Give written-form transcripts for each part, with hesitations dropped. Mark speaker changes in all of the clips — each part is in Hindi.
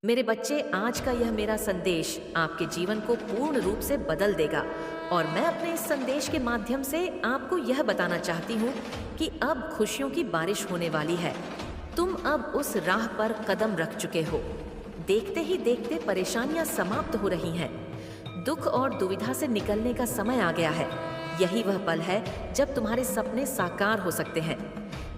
Speaker 1: मेरे बच्चे, आज का यह मेरा संदेश आपके जीवन को पूर्ण रूप से बदल देगा और मैं अपने इस संदेश के माध्यम से आपको यह बताना चाहती हूँ कि अब खुशियों की बारिश होने वाली है। तुम अब उस राह पर कदम रख चुके हो। देखते ही देखते परेशानियां समाप्त हो रही हैं। दुख और दुविधा से निकलने का समय आ गया है। यही वह पल है जब तुम्हारे सपने साकार हो सकते हैं।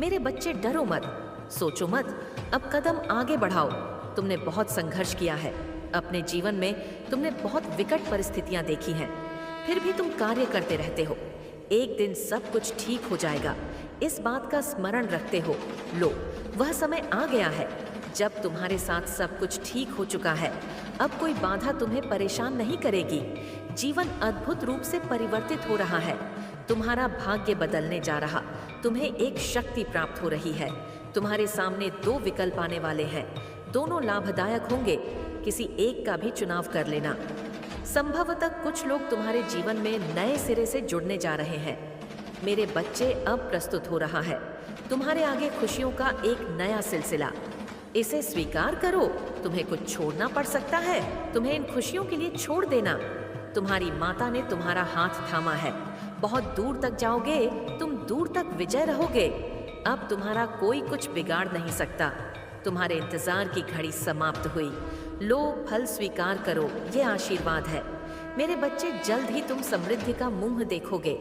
Speaker 1: मेरे बच्चे, डरो मत, सोचो मत, अब कदम आगे बढ़ाओ। तुमने बहुत संघर्ष किया है। अपने जीवन में तुमने बहुत विकट परिस्थितियां देखी हैं, फिर भी तुम कार्य करते रहते हो। एक दिन सब कुछ ठीक हो जाएगा, इस बात का स्मरण रखते हो। लो, वह समय आ गया है जब तुम्हारे साथ सब कुछ ठीक हो चुका है। अब कोई बाधा तुम्हें परेशान नहीं करेगी। जीवन अद्भुत रूप से परिवर्तित हो रहा है। तुम्हारा भाग्य बदलने जा रहा। तुम्हें एक शक्ति प्राप्त हो रही है। तुम्हारे सामने दो विकल्प आने वाले हैं, दोनों लाभदायक होंगे। किसी एक का भी चुनाव कर लेना। संभवतः कुछ लोग तुम्हारे जीवन में नए सिरे से जुड़ने जा रहे हैं। मेरे बच्चे, अब प्रस्तुत हो रहा है तुम्हारे आगे खुशियों का एक नया सिलसिला। इसे स्वीकार करो। तुम्हें कुछ छोड़ना पड़ सकता है, तुम्हें इन खुशियों के लिए छोड़ देना। तुम्हारी माता ने तुम्हारा हाथ थामा है। बहुत दूर तक जाओगे, तुम दूर तक विजय रहोगे। अब तुम्हारा कोई कुछ बिगाड़ नहीं सकता। तुम्हारे इंतजार की घड़ी समाप्त हुई। लो, फल स्वीकार करो, ये आशीर्वाद है। मेरे बच्चे, जल्द ही तुम समृद्धि का मुंह देखोगे।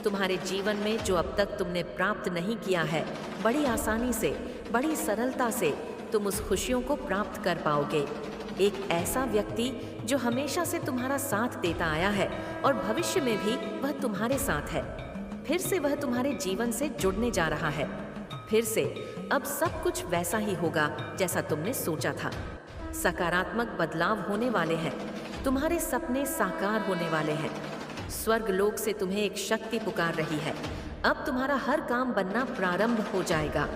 Speaker 1: तुम्हारे जीवन में जो अब तक तुमने प्राप्त नहीं किया है, बड़ी आसानी से, बड़ी सरलता से तुम उस खुशियों को प्राप्त कर पाओगे। एक ऐसा व्यक्ति जो हमेशा से तुम्हारा साथ देता आया है और भविष्य में भी वह तुम्हारे साथ है, फिर से वह तुम्हारे जीवन से जुड़ने जा रहा है। फिर से अब सब कुछ वैसा ही होगा जैसा तुमने सोचा था। सकारात्मक बदलाव होने वाले हैं। तुम्हारे सपने साकार होने वाले हैं। स्वर्ग लोक से तुम्हें एक शक्ति पुकार रही है। अब तुम्हारा हर काम बनना प्रारंभ हो जाएगा।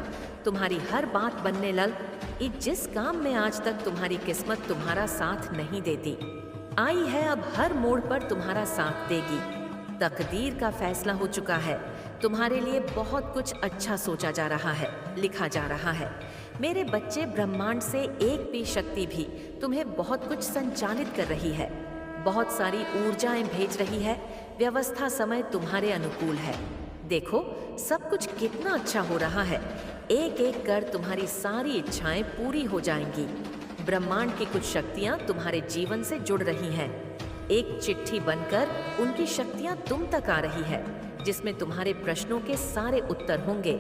Speaker 1: तुम्हारी हर बात बनने लग। जिस काम में आज तक तुम्हारी किस्मत तुम्हारा साथ नहीं देती, आई है अब हर मोड़ पर तुम्हारा साथ देगी। तकदीर का फैसला हो चुका है। तुम्हारे लिए बहुत कुछ अच्छा सोचा जा रहा है, लिखा जा रहा है। मेरे बच्चे, ब्रह्मांड से एक भी शक्ति भी तुम्हें बहुत कुछ संचालित कर रही है, बहुत सारी ऊर्जाएं भेज रही है। व्यवस्था समय तुम्हारे अनुकूल है। देखो, सब कुछ कितना अच्छा हो रहा है। एक एक कर तुम्हारी सारी इच्छाएं पूरी हो जाएंगी। ब्रह्मांड की कुछ शक्तियां तुम्हारे जीवन से जुड़ रही हैं। एक चिट्ठी बनकर उनकी शक्तियां तुम तक आ रही है, जिसमें तुम्हारे प्रश्नों के सारे उत्तर होंगे।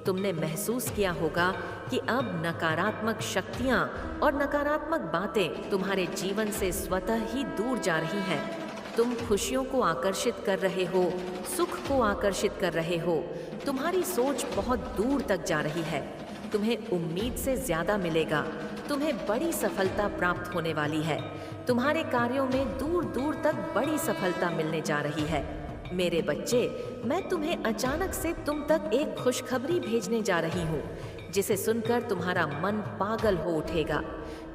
Speaker 1: तुमने महसूस किया होगा कि अब नकारात्मक शक्तियां और नकारात्मक बातें तुम्हारे जीवन से स्वतः ही दूर जा रही हैं। तुम खुशियों को आकर्षित कर रहे हो, सुख को आकर्षित कर रहे हो। तुम्हारी सोच बहुत दूर तक जा रही है। तुम्हें उम्मीद से ज्यादा मिलेगा। तुम्हें बड़ी सफलता प्राप्त होने वाली है। तुम्हारे कार्यों में दूर दूर तक बड़ी सफलता मिलने जा रही है। मेरे बच्चे, मैं तुम्हें अचानक से तुम तक एक खुशखबरी भेजने जा रही हूँ, जिसे सुनकर तुम्हारा मन पागल हो उठेगा।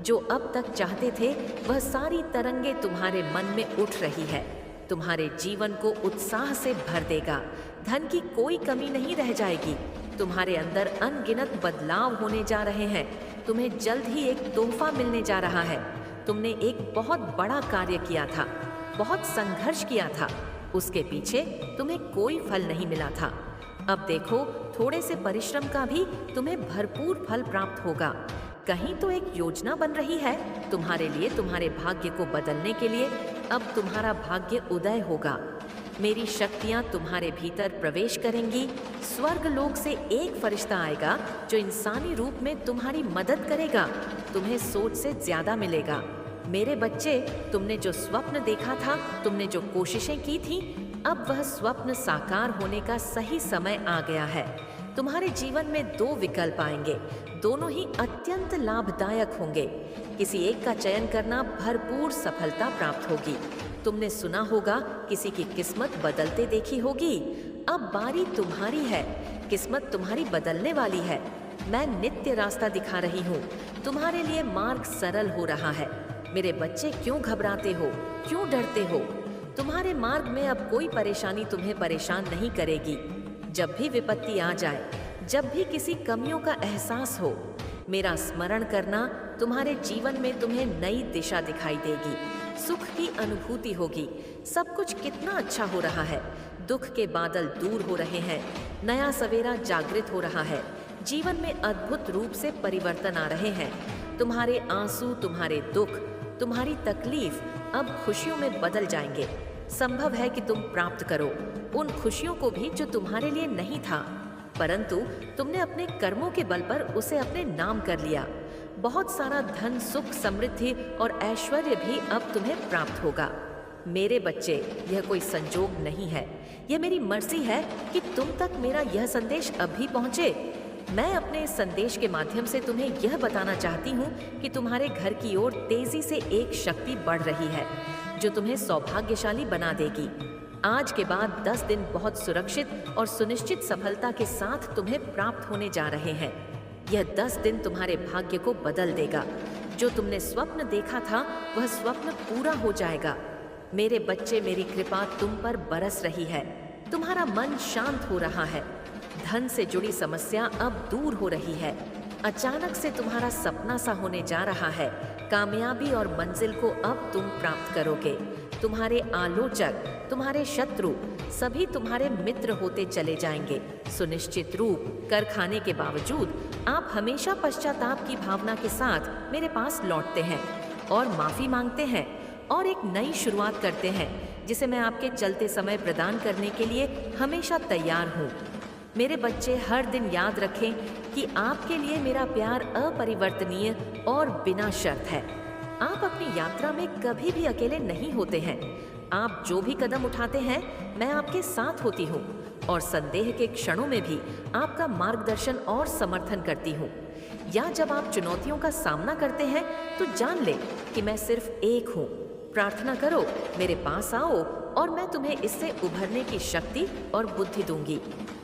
Speaker 1: जो अब तक चाहते थे, वह सारी तरंगे तुम्हारे मन में उठ रही है। तुम्हारे जीवन को उत्साह से भर देगा। धन की कोई कमी नहीं रह जाएगी। तुम्हारे अंदर अनगिनत बदलाव होने जा रहे हैं। तुम्हें जल्द ही एक तोहफा मिलने जा रहा है। तुमने एक बहुत बड़ा कार्य किया था, बहुत संघर्ष किया था, उसके पीछे तुम्हें कोई फल नहीं मिला था। अब देखो, थोड़े से परिश्रम का भी तुम्हें भरपूर फल प्राप्त होगा। कहीं तो एक योजना बन रही है तुम्हारे लिए, तुम्हारे भाग्य को बदलने के लिए। अब तुम्हारा भाग्य उदय होगा। मेरी शक्तियां तुम्हारे भीतर प्रवेश करेंगी। स्वर्ग लोक से एक फरिश्ता आएगा जो इंसानी रूप में तुम्हारी मदद करेगा। तुम्हें सोच से ज्यादा मिलेगा। मेरे बच्चे, तुमने जो स्वप्न देखा था, तुमने जो कोशिशें की थी, अब वह स्वप्न साकार होने का सही समय आ गया है। तुम्हारे जीवन में दो विकल्प आएंगे, दोनों ही अत्यंत लाभदायक होंगे। किसी एक का चयन करना, भरपूर सफलता प्राप्त होगी। तुमने सुना होगा, किसी की किस्मत बदलते देखी होगी। अब बारी तुम्हारी है। किस्मत तुम्हारी बदलने वाली है। मैं नित्य रास्ता दिखा रही हूँ। तुम्हारे लिए मार्ग सरल हो रहा है। मेरे बच्चे, क्यों घबराते हो, क्यों डरते हो? तुम्हारे मार्ग में अब कोई परेशानी तुम्हें परेशान नहीं करेगी। जब भी विपत्ति आ जाए, जब भी किसी कमियों का एहसास हो, मेरा स्मरण करना तुम्हारे जीवन में तुम्हें नई दिशा दिखाई देगी, सुख की अनुभूति होगी। सब कुछ कितना अच्छा हो रहा है, दुख के बादल दूर हो रहे हैं, नया सवेरा जागृत हो रहा है, जीवन में अद्भुत रूप से परिवर्तन आ रहे हैं। तुम्हारे आंसू, तुम्हारे दुख, तुम्हारी तकलीफ अब खुशियों में बदल जाएंगे। संभव है कि तुम प्राप्त करो उन खुशियों को भी जो तुम्हारे लिए नहीं था, परंतु तुमने अपने कर्मों के बल पर उसे अपने नाम कर लिया। बहुत सारा धन, सुख, समृद्धि और ऐश्वर्य भी अब तुम्हें प्राप्त होगा। मेरे बच्चे, यह कोई संजोग नहीं है, यह मेरी मर्जी है कि तुम तक मेरा यह संदेश अब भी पहुंचे। मैं अपने इस संदेश के माध्यम से तुम्हें यह बताना चाहती हूँ कि तुम्हारे घर की ओर तेजी से एक शक्ति बढ़ रही है जो तुम्हें सौभाग्यशाली बना देगी। आज के बाद 10 दिन बहुत सुरक्षित और सुनिश्चित सफलता के साथ तुम्हें प्राप्त होने जा रहे हैं। यह 10 दिन तुम्हारे भाग्य को बदल देगा। जो तुमने स्वप्न देखा था वह स्वप्न पूरा हो जाएगा। मेरे बच्चे, मेरी कृपा तुम पर बरस रही है। तुम्हारा मन शांत हो रहा है। धन से जुड़ी समस्या अब दूर हो रही है। अचानक से तुम्हारा सपना सा होने जा रहा है। कामयाबी और मंजिल को अब तुम प्राप्त करोगे। तुम्हारे आलोचक, तुम्हारे शत्रु सभी तुम्हारे मित्र होते चले जाएंगे। सुनिश्चित रूप कर खाने के बावजूद आप हमेशा पश्चाताप की भावना के साथ मेरे पास लौटते हैं और माफी मांगते हैं और एक नई शुरुआत करते हैं जिसे मैं आपके चलते समय प्रदान करने के लिए हमेशा तैयार हूँ। मेरे बच्चे, हर दिन याद रखें कि आपके लिए मेरा प्यार अपरिवर्तनीय और बिना शर्त है। आप अपनी यात्रा में कभी भी अकेले नहीं होते हैं। आप जो भी कदम उठाते हैं मैं आपके साथ होती हूँ और संदेह के क्षणों में भी आपका मार्गदर्शन और समर्थन करती हूँ। या जब आप चुनौतियों का सामना करते हैं तो जान लें कि मैं सिर्फ एक हूँ। प्रार्थना करो, मेरे पास आओ और मैं तुम्हें इससे उभरने की शक्ति और बुद्धि दूंगी।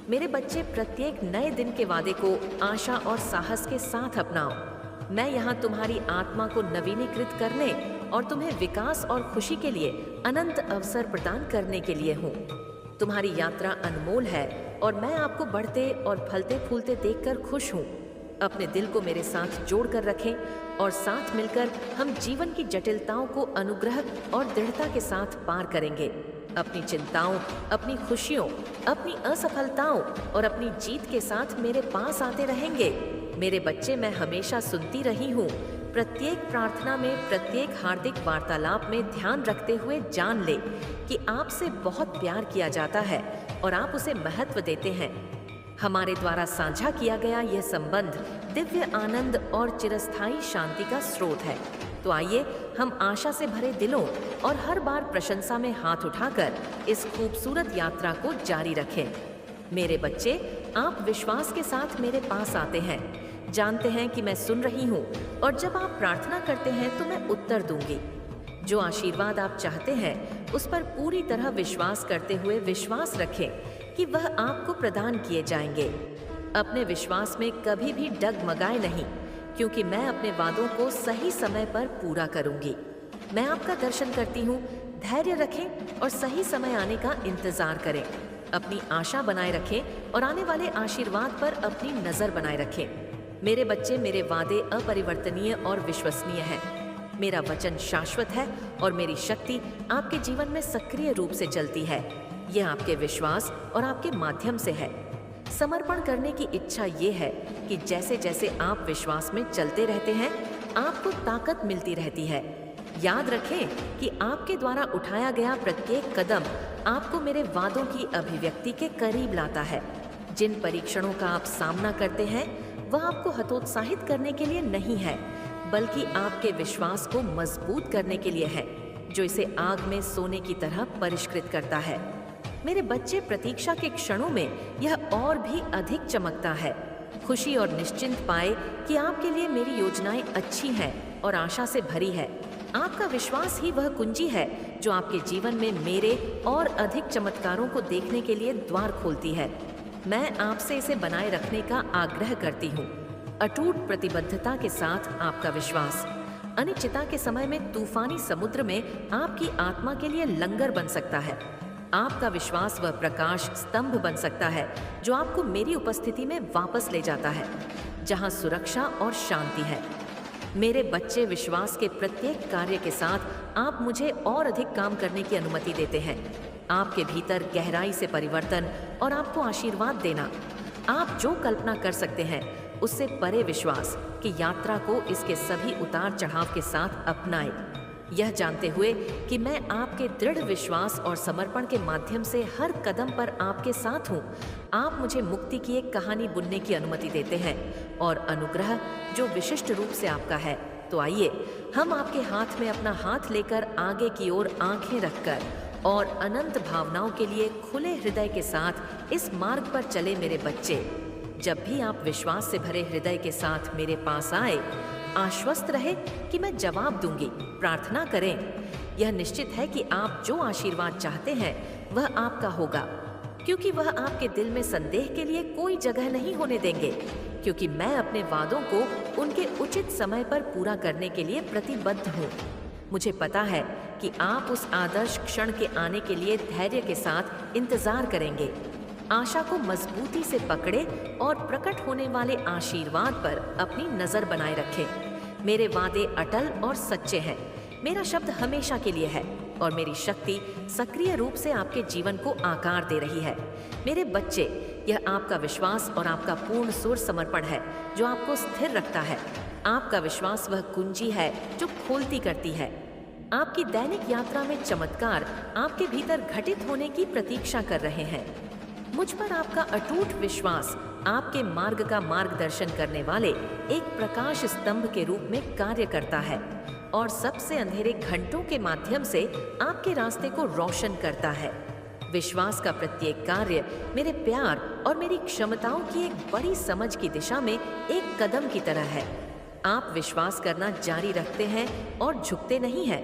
Speaker 1: मेरे बच्चे, प्रत्येक नए दिन के वादे को आशा और साहस के साथ अपनाओ। मैं यहाँ तुम्हारी आत्मा को नवीनीकृत करने और तुम्हें विकास और खुशी के लिए अनंत अवसर प्रदान करने के लिए हूँ। तुम्हारी यात्रा अनमोल है और मैं आपको बढ़ते और फलते फूलते देखकर खुश हूँ। अपने दिल को मेरे साथ जोड़ कर रखें और साथ मिलकर हम जीवन की जटिलताओं को अनुग्रह और दृढ़ता के साथ पार करेंगे। अपनी चिंताओं, अपनी खुशियों, अपनी असफलताओं और अपनी जीत के साथ मेरे पास आते रहेंगे। मेरे बच्चे, मैं हमेशा सुनती रही हूँ। प्रत्येक प्रार्थना में, प्रत्येक हार्दिक वार्तालाप में ध्यान रखते हुए जान ले कि आपसे बहुत प्यार किया जाता है और आप उसे महत्व देते हैं। हमारे द्वारा साझा किया गया यह संबंध दिव्य आनंद और चिरस्थायी शांति का स्रोत है। तो आइए हम आशा से भरे दिलों और हर बार प्रशंसा में हाथ उठाकर इस खूबसूरत यात्रा को जारी रखें। मेरे बच्चे, आप विश्वास के साथ मेरे पास आते हैं, जानते हैं कि मैं सुन रही हूँ और जब आप प्रार्थना करते हैं तो मैं उत्तर दूंगी। जो आशीर्वाद आप चाहते हैं उस पर पूरी तरह विश्वास करते हुए विश्वास रखें कि वह आपको प्रदान किए जाएंगे। अपने विश्वास में कभी भी डगमगाए नहीं, क्योंकि मैं अपने वादों को सही समय पर पूरा करूंगी। मैं आपका दर्शन करती हूँ। धैर्य रखें और सही समय आने का इंतजार करें। अपनी आशा बनाए रखें और आने वाले आशीर्वाद पर अपनी नजर बनाए रखें। मेरे बच्चे, मेरे वादे अपरिवर्तनीय और विश्वसनीय हैं। मेरा वचन शाश्वत है और मेरी शक्ति आपके जीवन में सक्रिय रूप से चलती है। यह आपके विश्वास और आपके माध्यम से है। समर्पण करने की इच्छा ये है कि जैसे जैसे आप विश्वास में चलते रहते हैं, आपको ताकत मिलती रहती है। याद रखें कि आपके द्वारा उठाया गया प्रत्येक कदम आपको मेरे वादों की अभिव्यक्ति के करीब लाता है। जिन परीक्षणों का आप सामना करते हैं वह आपको हतोत्साहित करने के लिए नहीं है, बल्कि आपके विश्वास को मजबूत करने के लिए है, जो इसे आग में सोने की तरह परिष्कृत करता है। मेरे बच्चे, प्रतीक्षा के क्षणों में यह और भी अधिक चमकता है। खुशी और निश्चिंत पाए कि आपके लिए मेरी योजनाएं अच्छी हैं और आशा से भरी है। आपका विश्वास ही वह कुंजी है जो आपके जीवन में मेरे और अधिक चमत्कारों को देखने के लिए द्वार खोलती है। मैं आपसे इसे बनाए रखने का आग्रह करती हूँ। अटूट प्रतिबद्धता के साथ आपका विश्वास अनिश्चितता के समय में तूफानी समुद्र में आपकी आत्मा के लिए लंगर बन सकता है। आपका विश्वास वह प्रकाश स्तंभ बन सकता है जो आपको मेरी उपस्थिति में वापस ले जाता है। जहां सुरक्षा और शांति है। मेरे बच्चे विश्वास के प्रत्येक कार्य के साथ आप मुझे और अधिक काम करने की अनुमति देते हैं। आपके भीतर गहराई से परिवर्तन और आपको आशीर्वाद देना। आप जो कल्पना कर सकते हैं उससे परे विश्वास कि यात्रा को इसके सभी उतार चढ़ाव के साथ अपनाएं, यह जानते हुए कि मैं आपके दृढ़ विश्वास और समर्पण के माध्यम से हर कदम पर आपके साथ हूँ। आप मुझे मुक्ति की एक कहानी बुनने की अनुमति देते हैं और अनुग्रह जो विशिष्ट रूप से आपका है। तो आइए हम आपके हाथ में अपना हाथ लेकर आगे की ओर आंखें रखकर और अनंत भावनाओं के लिए खुले हृदय के साथ इस मार्ग पर चले मेरे बच्चे। जब भी आप विश्वास से भरे हृदय के साथ मेरे पास आए, आश्वस्त रहे कि मैं जवाब दूंगी। प्रार्थना करें। यह निश्चित है कि आप जो आशीर्वाद चाहते हैं वह आपका होगा, क्योंकि वह आपके दिल में संदेह के लिए कोई जगह नहीं होने देंगे, क्योंकि मैं अपने वादों को उनके उचित समय पर पूरा करने के लिए प्रतिबद्ध हूँ। मुझे पता है कि आप उस आदर्श क्षण के आने के लिए धैर्य के साथ इंतजार करेंगे। आशा को मजबूती से पकड़े और प्रकट होने वाले आशीर्वाद पर अपनी नजर बनाए रखें। मेरे वादे अटल और सच्चे हैं। मेरा शब्द हमेशा के लिए है और मेरी शक्ति सक्रिय रूप से आपके जीवन को आकार दे रही है। मेरे बच्चे, यह आपका विश्वास और आपका पूर्ण सुर समर्पण है जो आपको स्थिर रखता है। आपका विश्वास वह कुंजी है जो खोलती करती है। आपकी दैनिक यात्रा में चमत्कार आपके भीतर घटित होने की प्रतीक्षा कर रहे हैं। मुझ पर आपका अटूट विश्वास आपके मार्ग का मार्गदर्शन करने वाले एक प्रकाश स्तंभ के रूप में कार्य करता है और सबसे अंधेरे घंटों के माध्यम से आपके रास्ते को रोशन करता है। विश्वास का प्रत्येक कार्य मेरे प्यार और मेरी क्षमताओं की एक बड़ी समझ की दिशा में एक कदम की तरह है। आप विश्वास करना जारी रखते हैं और झुकते नहीं हैं।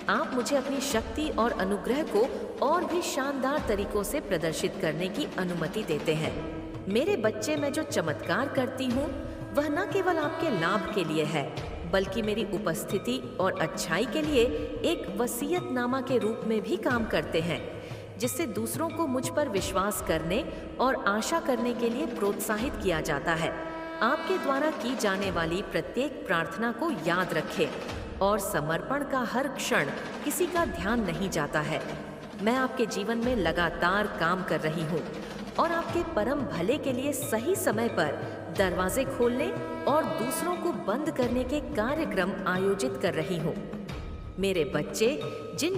Speaker 1: आप मुझे अपनी शक्ति और अनुग्रह को और भी शानदार तरीकों से प्रदर्शित करने की अनुमति देते हैं। मेरे बच्चे, मैं जो चमत्कार करती हूँ वह न केवल आपके लाभ के लिए है, बल्कि मेरी उपस्थिति और अच्छाई के लिए एक वसीयतनामा के रूप में भी काम करते हैं, जिससे दूसरों को मुझ पर विश्वास करने और आशा करने के लिए प्रोत्साहित किया जाता है। आपके द्वारा की जाने वाली प्रत्येक प्रार्थना को याद रखें और समर्पण का हर क्षण किसी का ध्यान नहीं जाता है। मैं आपके जीवन में लगातार काम कर रही हूँ और आपके परम भले के लिए सही समय पर दरवाजे खोलने और दूसरों को बंद करने के कार्यक्रम आयोजित कर रही हूँ। मेरे बच्चे, जिन